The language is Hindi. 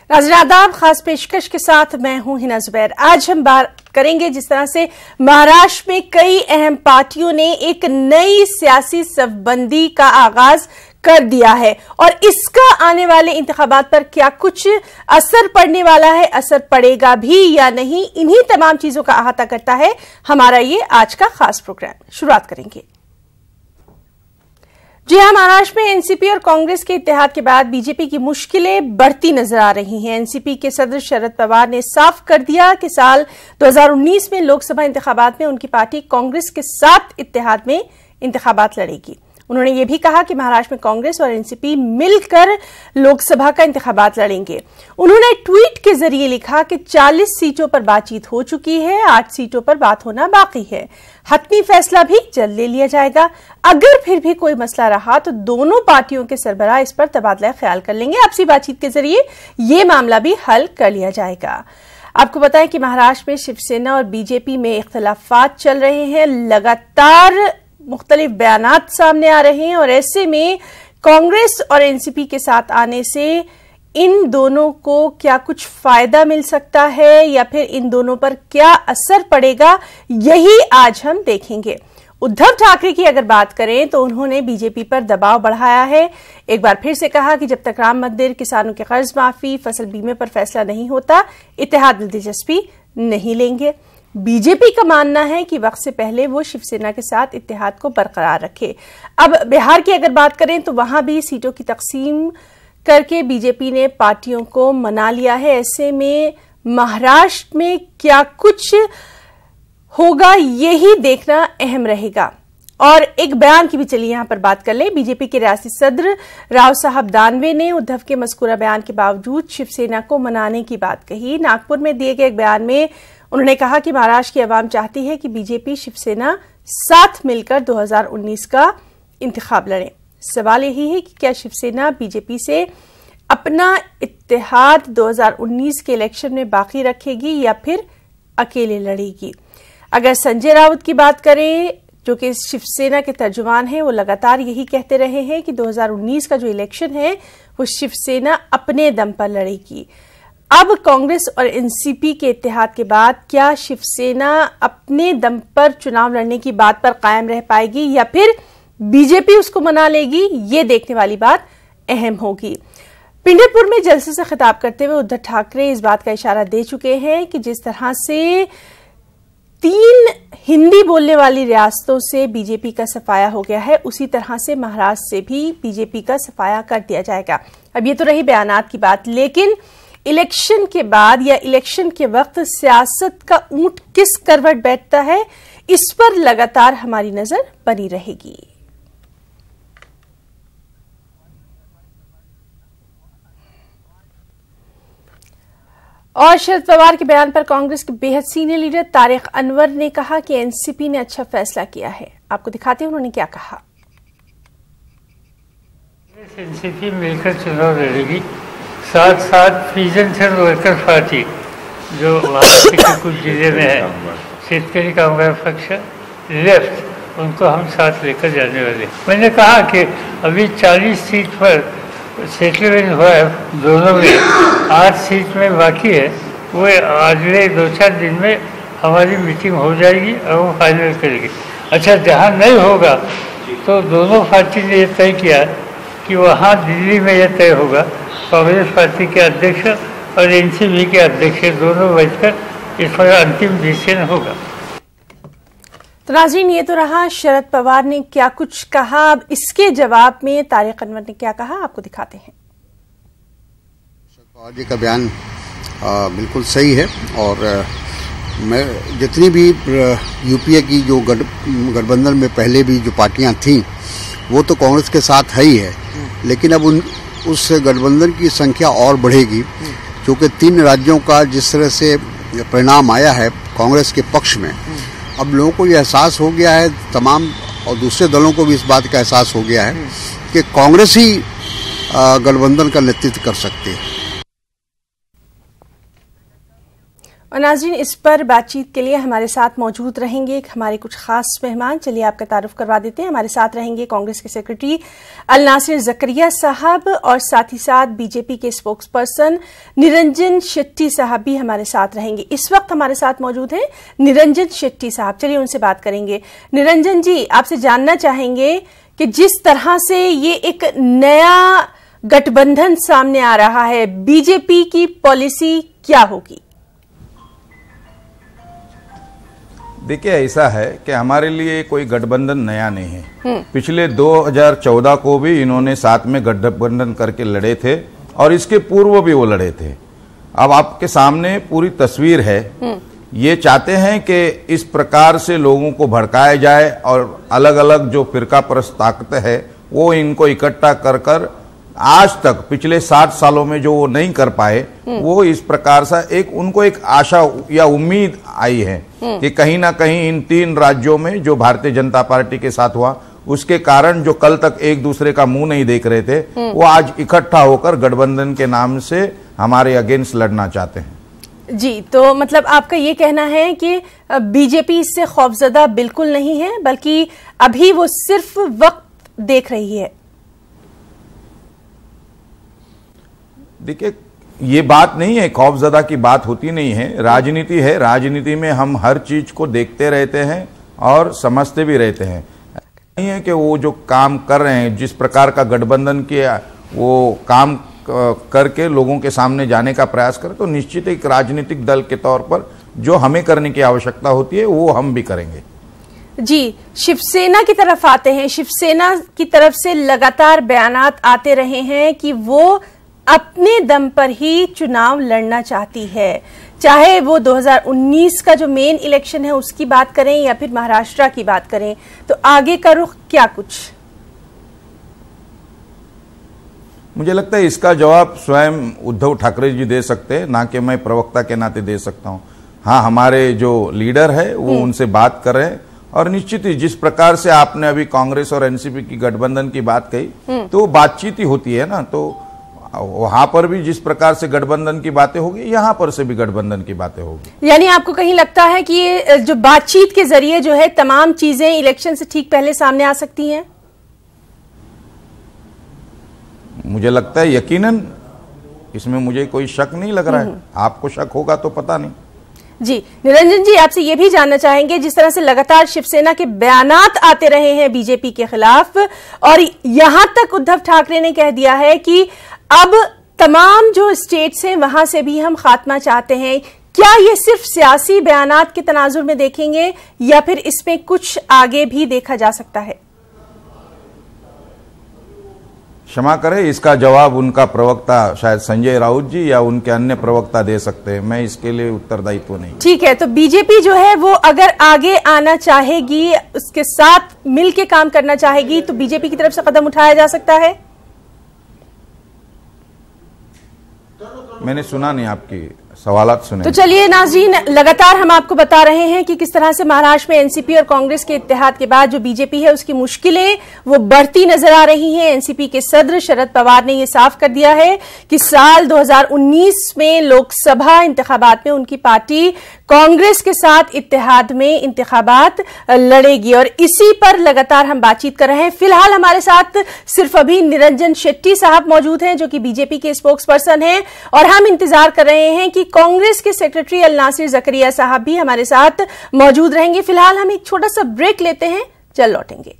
नाज़रीन आदाब, खास पेशकश के साथ मैं हूं हिना जुबैर। आज हम बात करेंगे जिस तरह से महाराष्ट्र में कई अहम पार्टियों ने एक नई सियासी सफबंदी का आगाज कर दिया है और इसका आने वाले इंतखाबात पर क्या कुछ असर पड़ने वाला है, असर पड़ेगा भी या नहीं, इन्हीं तमाम चीजों का अहाता करता है हमारा ये आज का खास प्रोग्राम। शुरुआत करेंगे। जी हाँ, महाराष्ट्र में एनसीपी और कांग्रेस के इत्तेहाद के बाद बीजेपी की मुश्किलें बढ़ती नजर आ रही हैं। एनसीपी के सदर शरद पवार ने साफ कर दिया कि साल 2019 में लोकसभा इंतखाबात में उनकी पार्टी कांग्रेस के साथ इत्तेहाद में इंतखाबात लड़ेगी। उन्होंने ये भी कहा कि महाराष्ट्र में कांग्रेस और एनसीपी मिलकर लोकसभा का इंतखाबात लड़ेंगे। उन्होंने ट्वीट के जरिए लिखा कि 40 सीटों पर बातचीत हो चुकी है, 8 सीटों पर बात होना बाकी है। हतमी फैसला भी जल्द ले लिया जाएगा। अगर फिर भी कोई मसला रहा तो दोनों पार्टियों के सरबराह इस पर तबादला ख्याल कर लेंगे। आपसी बातचीत के जरिए ये मामला भी हल कर लिया जाएगा। आपको बताएं कि महाराष्ट्र में शिवसेना और बीजेपी में इख्तलाफात चल रहे हैं। लगातार मुख्तलिफ बयानात सामने आ रहे हैं और ऐसे में कांग्रेस और एनसीपी के साथ आने से इन दोनों को क्या कुछ फायदा मिल सकता है या फिर इन दोनों पर क्या असर पड़ेगा, यही आज हम देखेंगे। उद्धव ठाकरे की अगर बात करें तो उन्होंने बीजेपी पर दबाव बढ़ाया है। एक बार फिर से कहा कि जब तक राम मंदिर, किसानों के कर्ज माफी, फसल बीमे पर फैसला नहीं होता, इत्तेहाद में दिलचस्पी नहीं लेंगे। बीजेपी का मानना है कि वक्त से पहले वो शिवसेना के साथ इत्तेहाद को बरकरार रखे। अब बिहार की अगर बात करें तो वहां भी सीटों की तकसीम करके बीजेपी ने पार्टियों को मना लिया है। ऐसे में महाराष्ट्र में क्या कुछ होगा यही देखना अहम रहेगा। और एक बयान की भी चलिए यहां पर बात कर लें। बीजेपी के रियासती सदर राव साहब दानवे ने उद्धव के मज़कूरा बयान के बावजूद शिवसेना को मनाने की बात कही। नागपुर में दिए गए एक बयान में उन्होंने कहा कि महाराष्ट्र की आवाम चाहती है कि बीजेपी शिवसेना साथ मिलकर 2019 का इंतखाब लड़े। सवाल यही है कि क्या शिवसेना बीजेपी से अपना इत्तेहाद 2019 के इलेक्शन में बाकी रखेगी या फिर अकेले लड़ेगी। अगर संजय राउत की बात करें जो कि शिवसेना के तर्जुमान हैं, वो लगातार यही कहते रहे हैं कि 2019 का जो इलेक्शन है वो शिवसेना अपने दम पर लड़ेगी। अब कांग्रेस और एनसीपी के इत्तेहाद के बाद क्या शिवसेना अपने दम पर चुनाव लड़ने की बात पर कायम रह पाएगी या फिर बीजेपी उसको मना लेगी, ये देखने वाली बात अहम होगी। पिंडरपुर में जलसे से खिताब करते हुए उद्धव ठाकरे इस बात का इशारा दे चुके हैं कि जिस तरह से 3 हिंदी बोलने वाली रियासतों से बीजेपी का सफाया हो गया है, उसी तरह से महाराष्ट्र से भी बीजेपी का सफाया कर दिया जाएगा। अब ये तो रही बयानात की बात, लेकिन इलेक्शन के बाद या इलेक्शन के वक्त सियासत का ऊंट किस करवट बैठता है, इस पर लगातार हमारी नजर बनी रहेगी। और शरद पवार के बयान पर कांग्रेस के बेहद सीनियर लीडर तारिक अनवर ने कहा कि एनसीपी ने अच्छा फैसला किया है। आपको दिखाते हैं उन्होंने क्या कहा। एनसीपी मिलकर चुनाव लड़ेगी, साथ साथ पीजेंट वर्कर पार्टी जो महाराष्ट्र के कुछ जिले में है, शेतकरी कामगार पक्ष लेफ्ट, उनको हम साथ लेकर जाने वाले। मैंने कहा कि अभी 40 सीट पर सेटलमेंट हुआ है, दोनों में 8 सीट में बाकी है। वो अगले 2-4 दिन में हमारी मीटिंग हो जाएगी और वो फाइनल करेगी। अच्छा, जहाँ नहीं होगा तो दोनों पार्टी ने यह तय किया कि वहाँ दिल्ली में यह तय होगा, कांग्रेस पार्टी के अध्यक्ष और एनसीपी के अध्यक्ष दोनों बैठकर इस पर अंतिम डिसीजन होगा। तो नाज़रीन, ये तो रहा शरद पवार ने क्या कुछ कहा। अब इसके जवाब में तारिक अनवर ने क्या कहा, आपको दिखाते हैं। शरद पवार जी का बयान बिल्कुल सही है और मैं जितनी भी यूपीए की जो गठबंधन में पहले भी जो पार्टियां थीं वो तो कांग्रेस के साथ है ही है, लेकिन अब उस गठबंधन की संख्या और बढ़ेगी क्योंकि 3 राज्यों का जिस तरह से परिणाम आया है कांग्रेस के पक्ष में। अब लोगों को ये एहसास हो गया है, तमाम और दूसरे दलों को भी इस बात का एहसास हो गया है कि कांग्रेस ही गठबंधन का नेतृत्व कर सकती है। और नाज़रीन, इस पर बातचीत के लिए हमारे साथ मौजूद रहेंगे हमारे कुछ खास मेहमान। चलिए आपका तारुफ करवा देते हैं। हमारे साथ रहेंगे कांग्रेस के सेक्रेटरी अल नासिर ज़करिया साहब और साथ ही साथ बीजेपी के स्पोक्स पर्सन निरंजन शेट्टी साहब भी हमारे साथ रहेंगे। इस वक्त हमारे साथ मौजूद हैं निरंजन शेट्टी साहब। चलिए उनसे बात करेंगे। निरंजन जी, आपसे जानना चाहेंगे कि जिस तरह से ये एक नया गठबंधन सामने आ रहा है, बीजेपी की पॉलिसी क्या होगी? देखिए, ऐसा है कि हमारे लिए कोई गठबंधन नया नहीं है। पिछले 2014 को भी इन्होंने साथ में गठबंधन करके लड़े थे और इसके पूर्व भी वो लड़े थे। अब आपके सामने पूरी तस्वीर है। ये चाहते हैं कि इस प्रकार से लोगों को भड़काया जाए और अलग अलग जो फिरका परस्त ताकतें है वो इनको इकट्ठा कर कर आज तक पिछले 60 सालों में जो वो नहीं कर पाए, वो इस प्रकार से उनको एक आशा या उम्मीद आई है कि कहीं ना कहीं इन 3 राज्यों में जो भारतीय जनता पार्टी के साथ हुआ, उसके कारण जो कल तक एक दूसरे का मुंह नहीं देख रहे थे, वो आज इकट्ठा होकर गठबंधन के नाम से हमारे अगेंस्ट लड़ना चाहते हैं। जी, तो मतलब आपका ये कहना है कि बीजेपी इससे खौफजदा बिल्कुल नहीं है, बल्कि अभी वो सिर्फ वक्त देख रही है। देखिए, ये बात नहीं है, खौफजदा की बात होती नहीं है। राजनीति है, राजनीति में हम हर चीज को देखते रहते हैं और समझते भी रहते हैं। नहीं है कि वो जो काम कर रहे हैं, जिस प्रकार का गठबंधन किया, वो काम करके लोगों के सामने जाने का प्रयास करें, तो निश्चित एक राजनीतिक दल के तौर पर जो हमें करने की आवश्यकता होती है वो हम भी करेंगे। जी, शिवसेना की तरफ आते हैं। शिवसेना की तरफ से लगातार बयानात आते रहे हैं कि वो अपने दम पर ही चुनाव लड़ना चाहती है, चाहे वो 2019 का जो मेन इलेक्शन है उसकी बात करें या फिर महाराष्ट्र की बात करें। तो आगे का रुख क्या कुछ? मुझे लगता है इसका जवाब स्वयं उद्धव ठाकरे जी दे सकते हैं, ना कि मैं प्रवक्ता के नाते दे सकता हूं। हाँ, हमारे जो लीडर है वो उनसे बात कर रहे हैं और निश्चित ही जिस प्रकार से आपने अभी कांग्रेस और एनसीपी की गठबंधन की बात कही, तो बातचीत ही होती है ना। तो वहां पर भी जिस प्रकार से गठबंधन की बातें होगी, यहां पर से भी गठबंधन की बातें होगी। यानी आपको कहीं लगता है कि ये जो बातचीत के जरिए जो है तमाम चीजें इलेक्शन से ठीक पहले सामने आ सकती हैं? मुझे लगता है यकीनन, इसमें मुझे कोई शक नहीं लग रहा है। आपको शक होगा तो पता नहीं। जी, निरंजन जी, आपसे ये भी जानना चाहेंगे, जिस तरह से लगातार शिवसेना के बयानात आते रहे हैं बीजेपी के खिलाफ और यहां तक उद्धव ठाकरे ने कह दिया है कि अब तमाम जो स्टेट्स हैं वहां से भी हम खात्मा चाहते हैं, क्या ये सिर्फ सियासी बयानात के तनाजुर में देखेंगे या फिर इसमें कुछ आगे भी देखा जा सकता है? क्षमा करें, इसका जवाब उनका प्रवक्ता शायद संजय राउत जी या उनके अन्य प्रवक्ता दे सकते हैं। मैं इसके लिए उत्तरदायित्व नहीं। ठीक है, तो बीजेपी जो है वो अगर आगे आना चाहेगी, उसके साथ मिलकर काम करना चाहेगी, तो बीजेपी की तरफ से कदम उठाया जा सकता है? मैंने सुना नहीं, आपकी सवालात सुने। तो चलिए नाज़रीन, लगातार हम आपको बता रहे हैं कि किस तरह से महाराष्ट्र में एनसीपी और कांग्रेस के इत्तेहाद के बाद जो बीजेपी है उसकी मुश्किलें वो बढ़ती नजर आ रही हैं। एनसीपी के सदर शरद पवार ने यह साफ कर दिया है कि साल 2019 में लोकसभा इंतखाबात में उनकी पार्टी कांग्रेस के साथ इत्तेहाद में इंतखाबात लड़ेगी और इसी पर लगातार हम बातचीत कर रहे हैं। फिलहाल हमारे साथ सिर्फ अभी निरंजन शेट्टी साहब मौजूद हैं जो कि बीजेपी के स्पोक्स पर्सन हैं और हम इंतजार कर रहे हैं कि कांग्रेस के सेक्रेटरी अल नासिर ज़करिया साहब भी हमारे साथ मौजूद रहेंगे। फिलहाल हम एक छोटा सा ब्रेक लेते हैं, चल लौटेंगे।